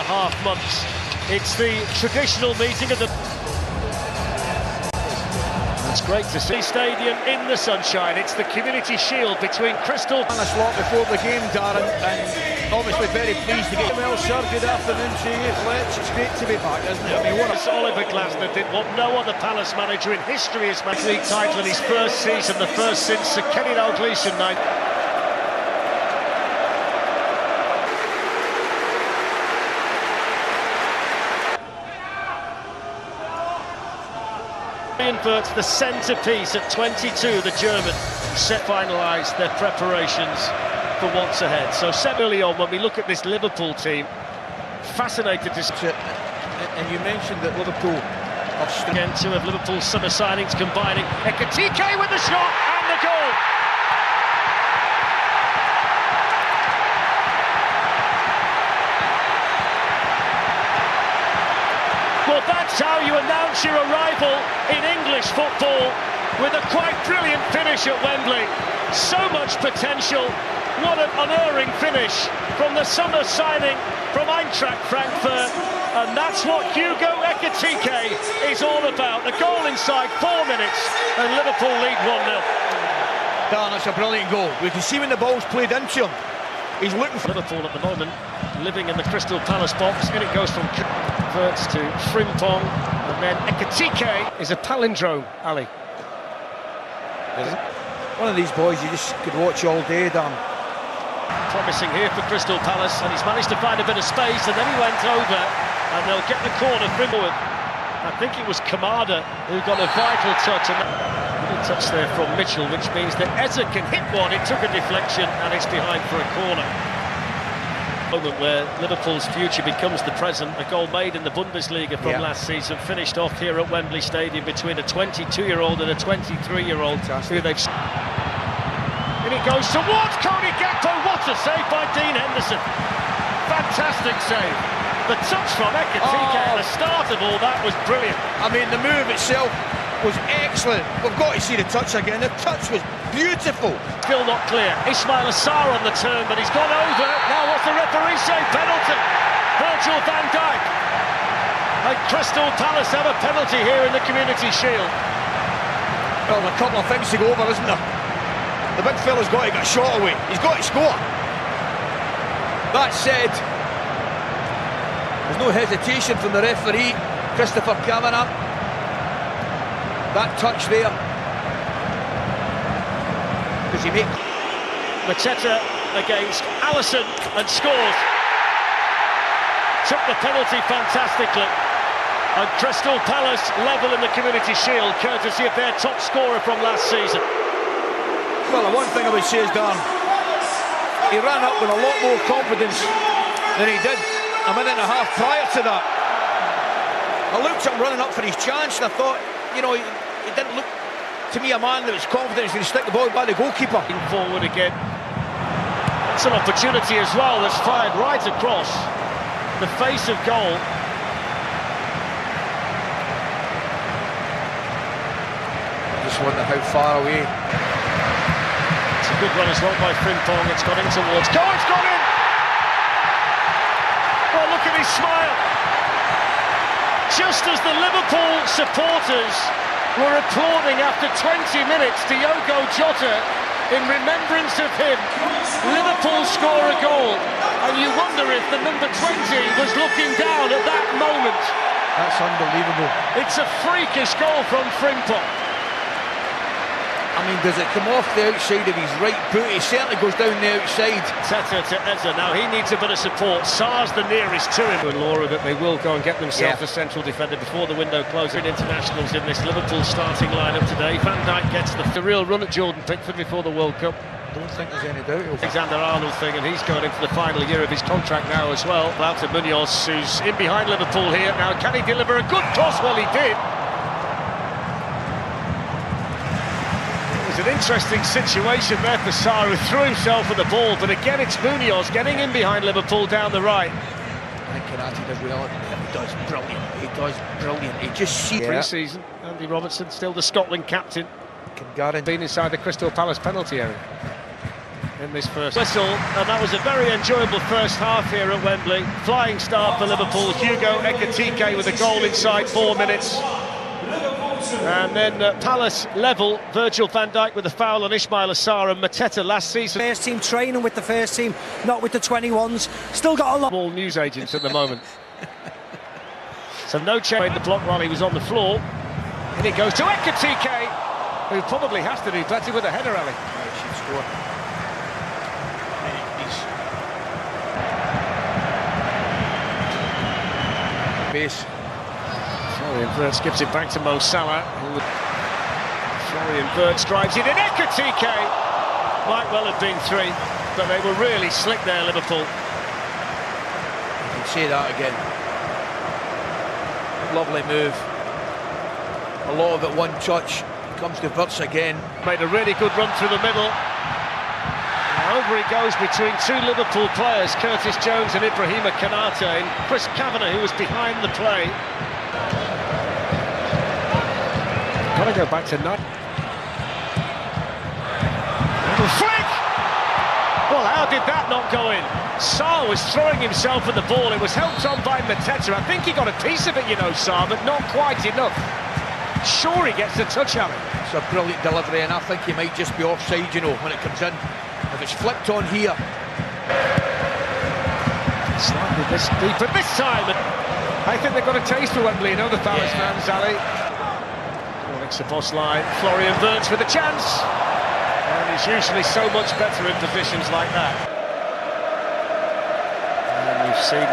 1.5 months. It's the traditional meeting of the... It's great to see Stadium in the sunshine. It's the Community Shield between Crystal Palace lot before the game, Darren, and obviously very pleased to get well, sir. Good afternoon to you, Fletch. It's great to be back, isn't it? I mean, what Oliver Glasner did what no other Palace manager in history has managed. League title in his first season, the first since Sir Kenny Dalglish night. Inverts the centrepiece at 22, the German set finalised their preparations for what's ahead. So early on, when we look at this Liverpool team, fascinated to see. And you mentioned that Liverpool have again two of Liverpool's summer signings combining. Ekitike with the shot and the goal. Well, that's how you announce your arrival in English football, with a quite brilliant finish at Wembley. So much potential. What an unerring finish from the summer signing from Eintracht Frankfurt. And that's what Hugo Ekitike is all about. The goal inside 4 minutes and Liverpool lead 1-0. Dan, that's a brilliant goal. We can see when the ball's played into him. He's looking for Liverpool at the moment, living in the Crystal Palace box. In it goes from Verts to Frimpong, and then Ekitike is a palindrome, Ali. One of these boys you just could watch all day, Dan. Promising here for Crystal Palace, and he's managed to find a bit of space, and then he went over, and they'll get the corner forward. I think it was Kamada who got a vital touch, and a touch there from Mitchell, which means that Eze can hit one. It took a deflection, and it's behind for a corner. Moment where Liverpool's future becomes the present. A goal made in the Bundesliga from last season, finished off here at Wembley Stadium between a 22-year-old and a 23-year-old who they've... And it goes towards Cody Gakpo. What a save by Dean Henderson. Fantastic save. The touch from Ekitike at the start of all that was brilliant. I mean, the move itself was excellent. We've got to see the touch again. The touch was beautiful. Still not clear. Ismail Assar on the turn, but he's gone over. Now what's the referee say? Penalty. Virgil van Dijk. And Crystal Palace have a penalty here in the Community Shield. Well, a couple of things to go over, isn't there? The big fella's got to get a shot away. He's got to score. That said, there's no hesitation from the referee, Christopher Kavanagh. That touch there. Does he make... Mateta against Alisson and scores. Took the penalty fantastically. And Crystal Palace level in the Community Shield, courtesy of their top scorer from last season. Well, the one thing I would say is, Dan, he ran up with a lot more confidence than he did a minute and a half prior to that. I looked at him running up for his chance and I thought, you know, he didn't look to me a man that was confident he's going to stick the ball by the goalkeeper. Forward again. That's an opportunity as well that's fired right across the face of goal. I just wonder how far away. It's a good run as well by Frimpong. It's gone in towards... Go, it's gone in! Well, look at his smile. Just as the Liverpool supporters were applauding after 20 minutes Diogo Jota in remembrance of him, Liverpool score a goal, and you wonder if the number 20 was looking down at that moment. That's unbelievable. It's a freakish goal from Frimpong. I mean, does it come off the outside of his right boot? He certainly goes down the outside. Teta to Eze. Now he needs a bit of support. Sar's the nearest to him. And Laura that they will go and get themselves a central defender before the window closes. Internationals in this Liverpool starting lineup today. Van Dijk gets the real run at Jordan Pickford before the World Cup. Don't think there's any doubt. Alexander-Arnold thing, and he's going in for the final year of his contract now as well. Walter Munoz, who's in behind Liverpool here. Now can he deliver a good cross? Well, he did. It's an interesting situation there for Sarr, who threw himself at the ball, but again it's Munoz getting in behind Liverpool down the right. I think Karate does well. He does brilliant. He does brilliant. He just sees... Pre-season, Andy Robertson, still the Scotland captain. Can guarantee... Been inside the Crystal Palace penalty area. in this first whistle, and that was a very enjoyable first half here at Wembley. Flying start for Liverpool. Hugo Ekitike with a goal inside 4 minutes. And then Palace level, Virgil van Dijk with a foul on Ismail Assar, and Mateta last season. First team training with the first team, not with the 21s. Still got a lot. All news agents at the moment. So no change in the block while he was on the floor. And it goes to Ekitike, who probably has to do better with a header, Ali. He should score. Base. Florian Wirtz gives it back to Mo Salah. Florian Wirtz drives it in. Ekitike might well have been 3, but they were really slick there, Liverpool. You can say that again. Lovely move. A lot of it one touch. Comes to Wirtz again. Made a really good run through the middle. And over he goes between 2 Liverpool players, Curtis Jones and Ibrahima Konate, and Chris Kavanagh, who was behind the play. Got to go back to night. Little flick! Well, how did that not go in? Sarr was throwing himself at the ball. It was helped on by Mateta. I think he got a piece of it, you know, Sarr, but not quite enough. Sure, he gets the touch at it. It's a brilliant delivery, and I think he might just be offside, you know, when it comes in. If it's flicked on here. Slightly this deep, but this time, I think they've got a taste for Wembley, you know, the Palace fans, Ali. It's the boss line. Florian Wirtz with a chance. And he's usually so much better in positions like that. And we've seen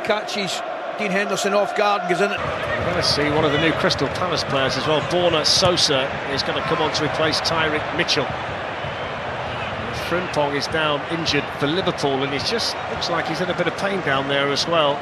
catches Dean Henderson off guard and goes in it. We're going to see one of the new Crystal Palace players as well. Borna Sosa is going to come on to replace Tyrick Mitchell. Frimpong is down injured for Liverpool, and he's just looks like he's in a bit of pain down there as well.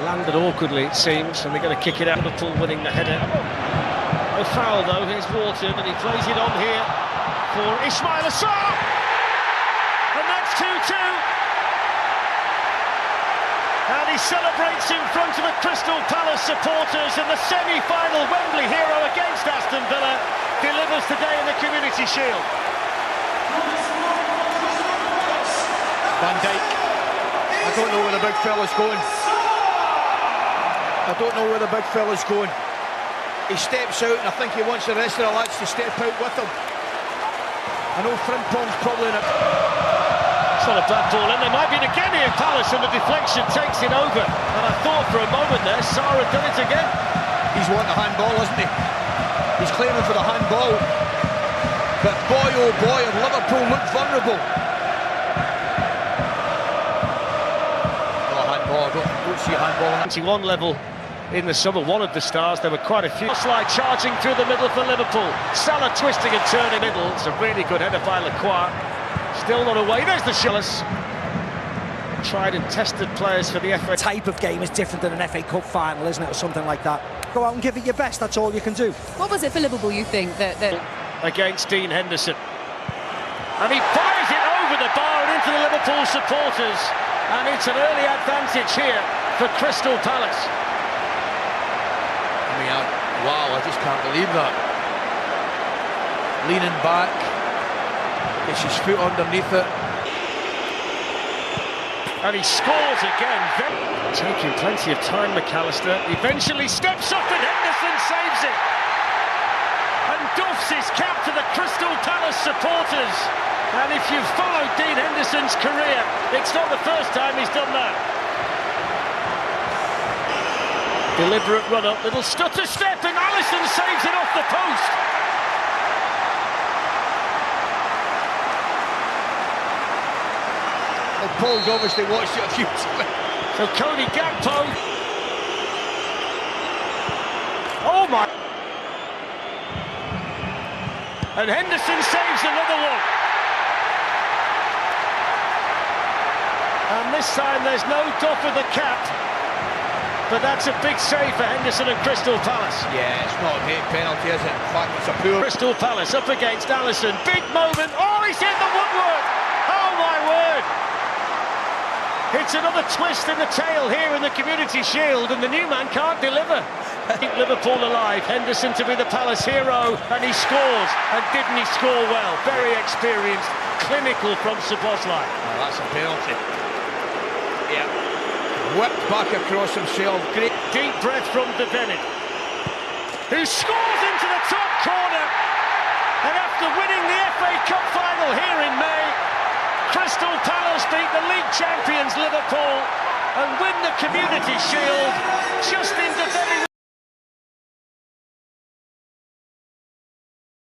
Landed awkwardly, it seems, and they're going to kick it out. Liverpool winning the header. No foul though. Here's Wharton, and he plays it on here for Ismail Assar, and that's 2-2. And he celebrates in front of the Crystal Palace supporters, and the semi-final Wembley hero against Aston Villa delivers today in the Community Shield. Van Dijk. I don't know where the big fella's going. I don't know where the big fella's going. He steps out, and I think he wants the rest of the lads to step out with him. I know Frimpong's probably in it. It's not a bad ball, and there might be an again here, Palace, and the deflection takes it over. And I thought for a moment there, Sarr had done it again. He's wanting a handball, isn't he? He's claiming for the handball. But boy, oh boy, and Liverpool looked vulnerable. No handball, I don't see a handball. 91 level in the summer, one of the stars. There were quite a few. Slide charging through the middle for Liverpool. Salah twisting and turning middle. It's a really good header by Lacroix. Still not away. There's the Scandalous. Tried and tested players for the FA. Type of game is different than an FA Cup final, isn't it, or something like that. Go out and give it your best. That's all you can do. What was it for Liverpool, you think, that against Dean Henderson, and he fires it over the bar and into the Liverpool supporters, and it's an early advantage here for Crystal Palace. I mean, wow, I just can't believe that. Leaning back, gets his foot underneath it. And he scores again. Taking plenty of time, McAllister. Eventually steps up and Henderson saves it. And doffs his cap to the Crystal Palace supporters. And if you've followed Dean Henderson's career, it's not the first time he's done that. Deliberate run-up, little stutter step, and Alisson saves it off the post. Well, Paul's obviously watched it a few times. So Cody Gakpo. Oh my! And Henderson saves another one. And this time there's no doff of the cap. But that's a big save for Henderson and Crystal Palace. Yeah, it's not a great penalty, is it? In fact, it's a poor... Crystal Palace up against Alisson. Big moment. Oh, he's hit the woodwork. Oh, my word. It's another twist in the tail here in the Community Shield, and the new man can't deliver. Keep Liverpool alive. Henderson to be the Palace hero, and he scores. And didn't he score well? Very experienced, clinical from Szoboszlai. Oh, that's a penalty. Yeah. Whipped back across himself. Great. Deep breath from the Bennett, who scores into the top corner. And after winning the FA Cup final here in May, Crystal Palace beat the league champions Liverpool and win the Community Shield just into very